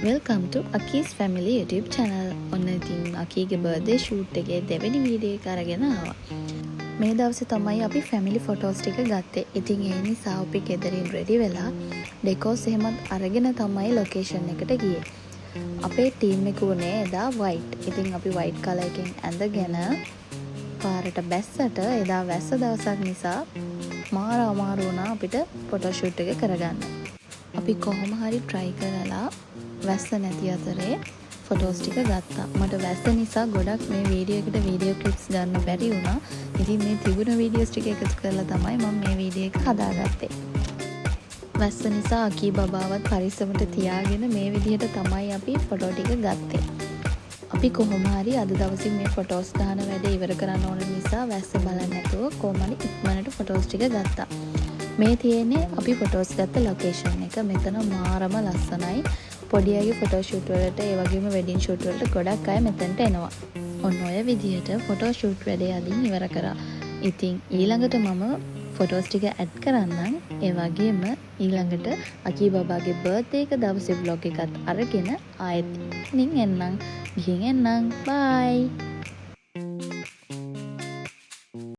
Welcome to Aki's Family YouTube channel. ඔන්න ඉතින් අකීගේ birthday shoot එකේ දෙවෙනි වීඩියෝ එක අරගෙන ආවා. මේ දවසේ තමයි අපි ෆැමිලි ෆොටෝස් ටික ගත්තේ. ඉතින් ඒ නිසා අපි ගෙදරින් රෙඩි වෙලා ඩෙකෝස් එහෙමත් අරගෙන තමයි ලොකේෂන් එකට ගියේ. අපේ ටීම් එක උනේ එදා white. ඉතින් අපි white color එකෙන් ඇඳගෙන පාරට බැස්සට එදා වැස්ස දවසක් නිසා මාර අමාරු වුණා අපිට ෆොටෝ ෂූට් එක කරගන්න. අපි කොහොම හරි try කරලා වැස්ස නැති අතරේ ෆොටෝස් ටික ගත්තා. මට වැස්ස නිසා ගොඩක් මේ වීඩියෝ එකට වීඩියෝ ක්ලිප්ස් ගන්න බැරි වුණා. ඉතින් මේ තිබුණ වීඩියෝස් ටික එකතු කරලා තමයි මම මේ වීඩියෝ එක හදාගත්තේ. වැස්ස නිසා අකී බබාවත් පරිස්සමට තියාගෙන මේ විදිහට තමයි අපි ෆොටෝ ටික ගත්තේ. අපි කොහොම හරි අද දවසින් මේ ෆොටෝස් ගන්න වැඩේ ඉවර කරන්න ඕන නිසා වැස්ස බලන්න නැතුව කොහොම හරි ඉක්මනට ෆොටෝස් ටික ගත්තා. මේ තියෙන්නේ අපි ෆොටෝස් ගත්ත ලොකේෂන් එක. මෙතන මාරම ලස්සනයි. පොඩි අයගේ ෆොටෝ ෂූට් වලට ඒ වගේම වෙඩින් ෂූට් වලට ගොඩක් අය මෙතනට එනවා. ඔන්න ඔය විදිහට ෆොටෝ ෂූට් වැඩේ අදින් ඉවර කරා. ඉතින් ඊළඟට මම ෆොටෝස් ටික ඇඩ් කරන්නම්. ඒ වගේම ඊළඟට අකී බබාගේ බර්ත්ඩේ එක දවසේ vlog එකත් අරගෙන ආයෙත් එන්නම්. ගිහින් එන්නම්. බයි.